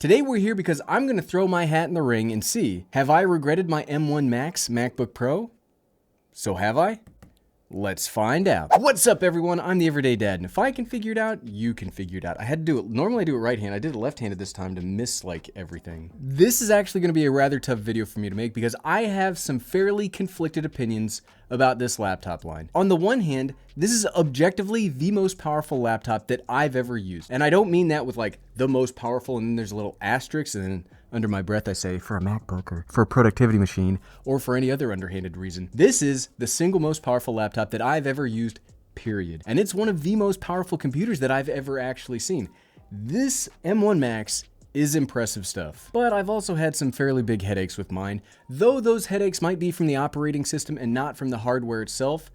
Today we're here because I'm going to throw my hat in the ring and see, have I regretted my M1 Max MacBook Pro? So have I? Let's find out. What's up everyone, I'm the Everyday Dad, and if I can figure it out, you can figure it out. I had to do it, normally I do it right hand, I did it left handed this time to miss like everything. This is actually going to be a rather tough video for me to make because I have some fairly conflicted opinions about this laptop line. On the one hand, this is objectively the most powerful laptop that I've ever used. And I don't mean that with like the most powerful and then there's a little asterisk and then under my breath I say for a MacBook or for a productivity machine or for any other underhanded reason. This is the single most powerful laptop that I've ever used, period. And it's one of the most powerful computers that I've ever actually seen. This M1 Max is impressive stuff. But I've also had some fairly big headaches with mine. Though those headaches might be from the operating system and not from the hardware itself,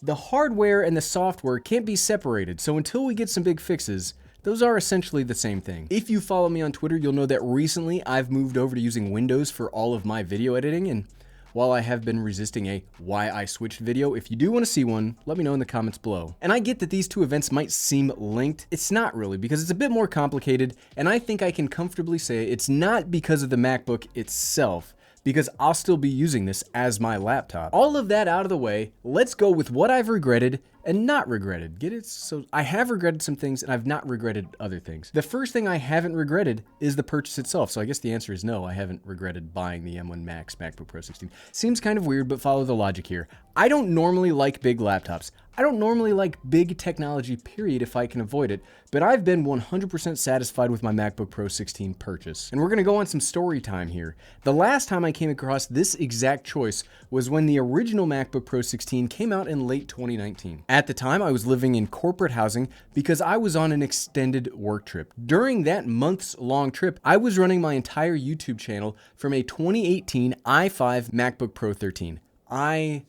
the hardware and the software can't be separated. So until we get some big fixes, those are essentially the same thing. If you follow me on Twitter, you'll know that recently I've moved over to using Windows for all of my video editing, and while I have been resisting a why I switched video, if you do want to see one, let me know in the comments below. And I get that these two events might seem linked. It's not really, because it's a bit more complicated, and I think I can comfortably say it's not because of the MacBook itself, because I'll still be using this as my laptop. All of that out of the way, let's go with what I've regretted and not regretted. Get it? So I have regretted some things and I've not regretted other things. The first thing I haven't regretted is the purchase itself. So I guess the answer is no, I haven't regretted buying the M1 Max MacBook Pro 16. Seems kind of weird, but follow the logic here. I don't normally like big laptops. I don't normally like big technology, period, if I can avoid it, but I've been 100% satisfied with my MacBook Pro 16 purchase. And we're gonna go on some story time here. The last time I came across this exact choice was when the original MacBook Pro 16 came out in late 2019. At the time, I was living in corporate housing because I was on an extended work trip. During that months-long trip, I was running my entire YouTube channel from a 2018 i5 MacBook Pro 13. I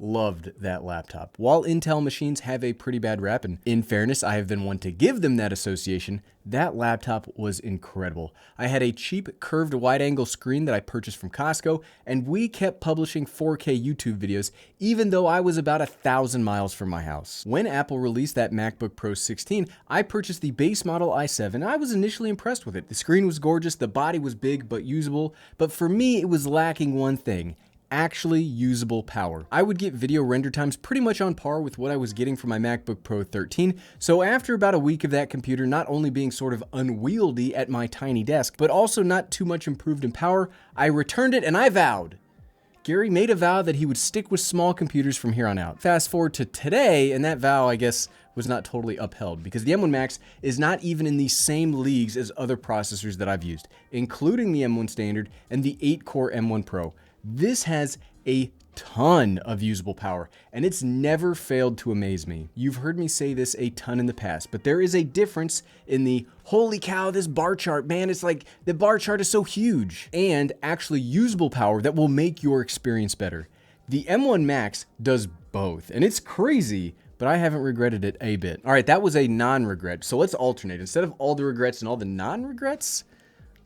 loved that laptop. While Intel machines have a pretty bad rap, and in fairness, I have been one to give them that association, that laptop was incredible. I had a cheap curved wide-angle screen that I purchased from Costco, and we kept publishing 4K YouTube videos, even though I was about 1,000 miles from my house. When Apple released that MacBook Pro 16, I purchased the base model i7, and I was initially impressed with it. The screen was gorgeous, the body was big but usable, but for me, it was lacking one thing: actually usable power. I would get video render times pretty much on par with what I was getting from my MacBook Pro 13, so after about a week of that computer not only being sort of unwieldy at my tiny desk, but also not too much improved in power, I returned it and I vowed. Gary made a vow that he would stick with small computers from here on out. Fast forward to today, and that vow, I guess, was not totally upheld because the M1 Max is not even in the same leagues as other processors that I've used, including the M1 Standard and the 8-core M1 Pro. This has a ton of usable power, and it's never failed to amaze me. You've heard me say this a ton in the past, but there is a difference in the holy cow, this bar chart, man, it's like the bar chart is so huge, and actually usable power that will make your experience better. The M1 Max does both, and it's crazy, but I haven't regretted it a bit. All right, that was a non-regret, so let's alternate. Instead of all the regrets and all the non-regrets,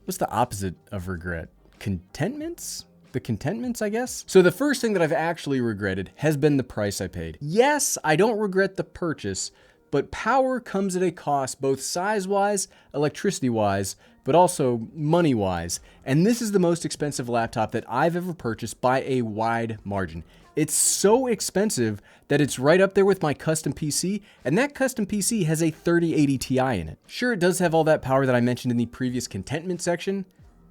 what's the opposite of regret? Contentments? The contentments, I guess? So the first thing that I've actually regretted has been the price I paid. Yes, I don't regret the purchase, but power comes at a cost, both size-wise, electricity-wise, but also money-wise. And this is the most expensive laptop that I've ever purchased by a wide margin. It's so expensive that it's right up there with my custom PC, and that custom PC has a 3080 Ti in it. Sure, it does have all that power that I mentioned in the previous contentment section.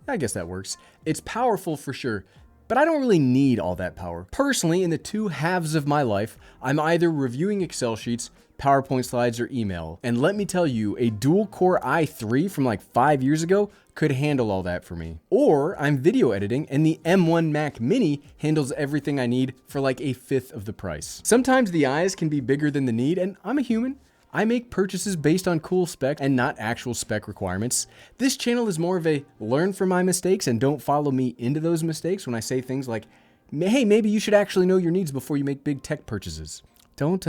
I guess that works. It's powerful for sure, but I don't really need all that power. Personally, in the two halves of my life, I'm either reviewing Excel sheets, PowerPoint slides, or email. And let me tell you, a dual-core i3 from like 5 years ago could handle all that for me. Or I'm video editing, and the M1 Mac Mini handles everything I need for like a fifth of the price. Sometimes the eyes can be bigger than the need, and I'm a human. I make purchases based on cool specs and not actual spec requirements. This channel is more of a learn from my mistakes and don't follow me into those mistakes when I say things like, hey, maybe you should actually know your needs before you make big tech purchases. Don't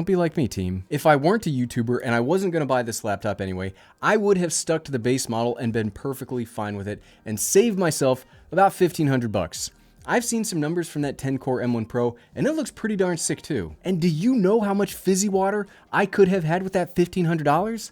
be like me, team. If I weren't a YouTuber and I wasn't gonna buy this laptop anyway, I would have stuck to the base model and been perfectly fine with it and saved myself about 1,500 bucks. I've seen some numbers from that 10-core M1 Pro, and it looks pretty darn sick too. And do you know how much fizzy water I could have had with that $1,500?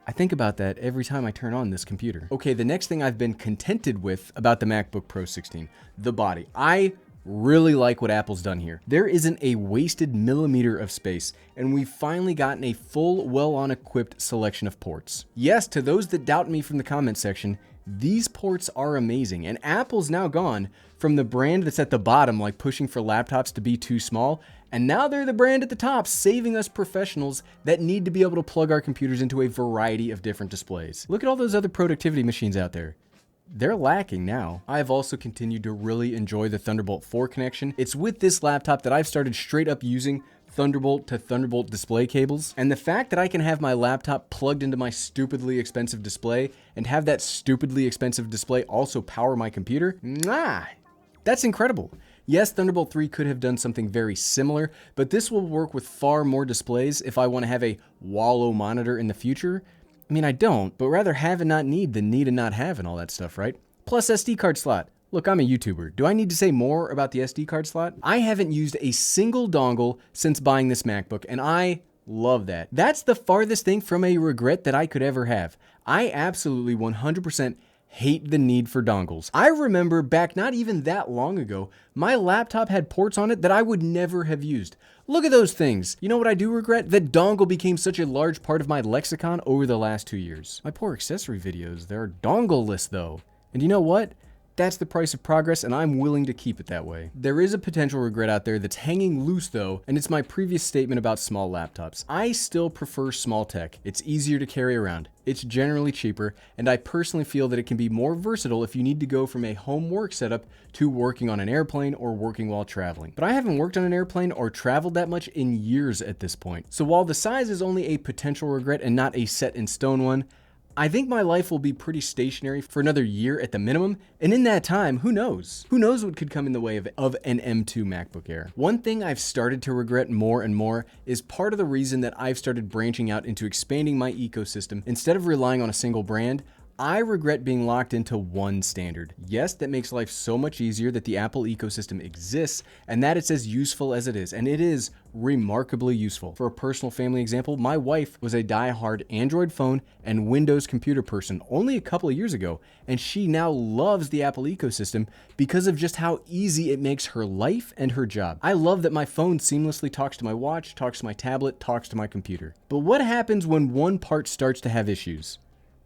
I think about that every time I turn on this computer. Okay, the next thing I've been contented with about the MacBook Pro 16, the body. I really like what Apple's done here. There isn't a wasted millimeter of space, and we've finally gotten a full, well-equipped selection of ports. Yes, to those that doubt me from the comment section, these ports are amazing, and Apple's now gone from the brand that's at the bottom, like pushing for laptops to be too small, and now they're the brand at the top, saving us professionals that need to be able to plug our computers into a variety of different displays. Look at all those other productivity machines out there. They're lacking now. I've also continued to really enjoy the Thunderbolt 4 connection. It's with this laptop that I've started straight up using Thunderbolt to Thunderbolt display cables. And the fact that I can have my laptop plugged into my stupidly expensive display and have that stupidly expensive display also power my computer, that's incredible. Yes, Thunderbolt 3 could have done something very similar, but this will work with far more displays if I want to have a Wallow monitor in the future. I mean, I don't, but rather have and not need than need and not have and all that stuff, right? Plus SD card slot. Look, I'm a YouTuber. Do I need to say more about the SD card slot? I haven't used a single dongle since buying this MacBook, and I love that. That's the farthest thing from a regret that I could ever have. I absolutely 100% hate the need for dongles. I remember back not even that long ago, my laptop had ports on it that I would never have used. Look at those things. You know what I do regret? That dongle became such a large part of my lexicon over the last 2 years. My poor accessory videos, they're dongle-less though. And you know what? That's the price of progress, and I'm willing to keep it that way. There is a potential regret out there that's hanging loose though, and it's my previous statement about small laptops. I still prefer small tech. It's easier to carry around. It's generally cheaper, and I personally feel that it can be more versatile if you need to go from a home work setup to working on an airplane or working while traveling. But I haven't worked on an airplane or traveled that much in years at this point. So while the size is only a potential regret and not a set in stone one, I think my life will be pretty stationary for another year at the minimum, and in that time, who knows? Who knows what could come in the way of an M2 MacBook Air? One thing I've started to regret more and more is part of the reason that I've started branching out into expanding my ecosystem. Instead of relying on a single brand, I regret being locked into one standard. Yes, that makes life so much easier that the Apple ecosystem exists and that it's as useful as it is, and it is remarkably useful. For a personal family example, my wife was a die-hard Android phone and Windows computer person only a couple of years ago, and she now loves the Apple ecosystem because of just how easy it makes her life and her job. I love that my phone seamlessly talks to my watch, talks to my tablet, talks to my computer. But what happens when one part starts to have issues?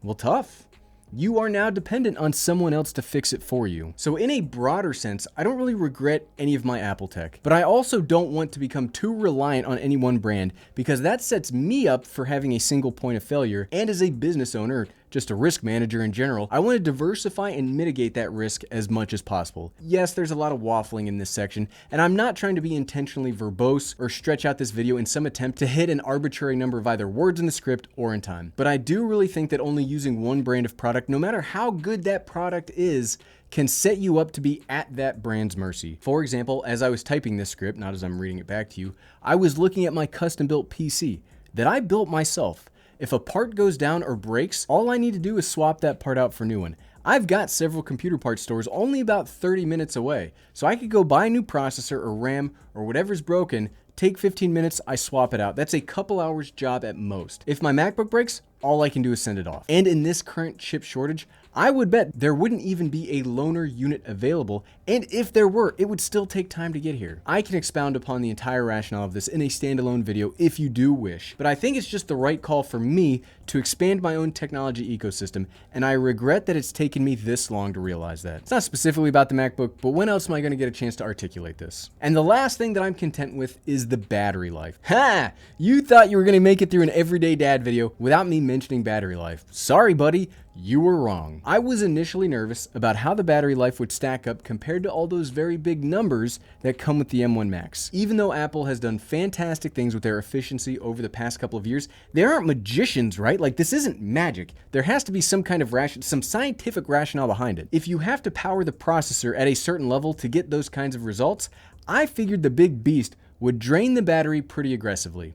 Well, tough. You are now dependent on someone else to fix it for you. So in a broader sense, I don't really regret any of my Apple tech, but I also don't want to become too reliant on any one brand because that sets me up for having a single point of failure. And as a business owner, just a risk manager in general, I want to diversify and mitigate that risk as much as possible. Yes, there's a lot of waffling in this section, and I'm not trying to be intentionally verbose or stretch out this video in some attempt to hit an arbitrary number of either words in the script or in time. But I do really think that only using one brand of product, no matter how good that product is, can set you up to be at that brand's mercy. For example, as I was typing this script, not as I'm reading it back to you, I was looking at my custom-built PC that I built myself. If a part goes down or breaks, all I need to do is swap that part out for a new one. I've got several computer parts stores only about 30 minutes away, so I could go buy a new processor or RAM or whatever's broken, take 15 minutes, I swap it out. That's a couple hours job at most. If my MacBook breaks, all I can do is send it off. And in this current chip shortage, I would bet there wouldn't even be a loaner unit available, and if there were, it would still take time to get here. I can expound upon the entire rationale of this in a standalone video if you do wish, but I think it's just the right call for me to expand my own technology ecosystem, and I regret that it's taken me this long to realize that. It's not specifically about the MacBook, but when else am I going to get a chance to articulate this? And the last thing that I'm content with is the battery life. Ha! You thought you were going to make it through an everyday dad video without me mentioning battery life. Sorry, buddy. You were wrong. I was initially nervous about how the battery life would stack up compared to all those very big numbers that come with the M1 Max. Even though Apple has done fantastic things with their efficiency over the past couple of years, they aren't magicians, right? Like, this isn't magic. There has to be some kind of some scientific rationale behind it. If you have to power the processor at a certain level to get those kinds of results, I figured the big beast would drain the battery pretty aggressively.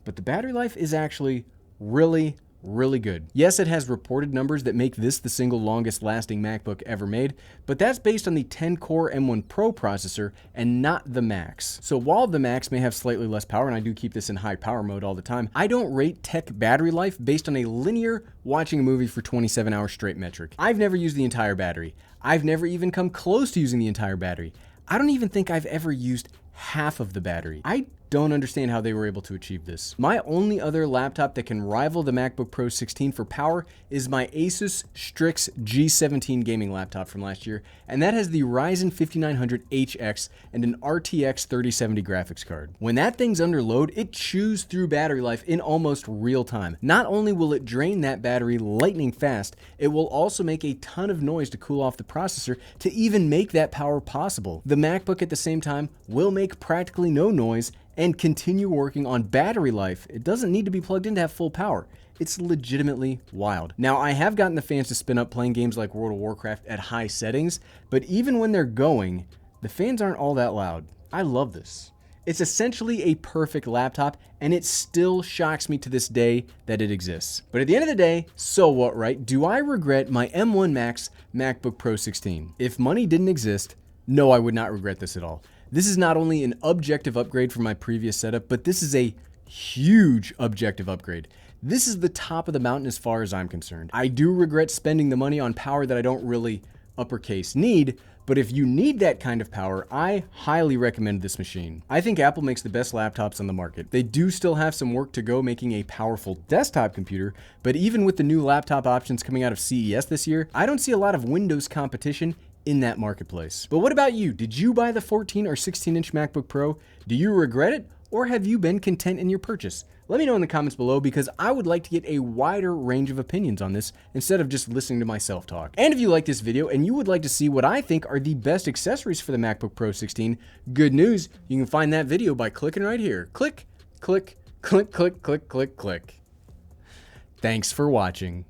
But the battery life is actually really really good. Yes, it has reported numbers that make this the single longest lasting MacBook ever made, but that's based on the 10-core M1 Pro processor and not the Max. So while the Max may have slightly less power, and I do keep this in high power mode all the time, I don't rate tech battery life based on a linear watching a movie for 27 hours straight metric. I've never used the entire battery. I've never even come close to using the entire battery. I don't even think I've ever used half of the battery. I don't understand how they were able to achieve this. My only other laptop that can rival the MacBook Pro 16 for power is my Asus Strix G17 gaming laptop from last year, and that has the Ryzen 5900HX and an RTX 3070 graphics card. When that thing's under load, it chews through battery life in almost real time. Not only will it drain that battery lightning fast, it will also make a ton of noise to cool off the processor to even make that power possible. The MacBook at the same time will make practically no noise and continue working on battery life. It doesn't need to be plugged in to have full power. It's legitimately wild. Now, I have gotten the fans to spin up playing games like World of Warcraft at high settings, but even when they're going, the fans aren't all that loud. I love this. It's essentially a perfect laptop, and it still shocks me to this day that it exists. But at the end of the day, so what, right? Do I regret my M1 Max MacBook Pro 16? If money didn't exist, no, I would not regret this at all. This is not only an objective upgrade from my previous setup, but this is a huge objective upgrade. This is the top of the mountain as far as I'm concerned. I do regret spending the money on power that I don't really uppercase need, but if you need that kind of power, I highly recommend this machine. I think Apple makes the best laptops on the market. They do still have some work to go making a powerful desktop computer, but even with the new laptop options coming out of CES this year, I don't see a lot of Windows competition in that marketplace. But what about you? Did you buy the 14 or 16-inch MacBook Pro? Do you regret it, or have you been content in your purchase? Let me know in the comments below, because I would like to get a wider range of opinions on this instead of just listening to myself talk. And if you like this video and you would like to see what I think are the best accessories for the MacBook Pro 16, good news, you can find that video by clicking right here. Click, click, click, click, click, click, click. Thanks for watching.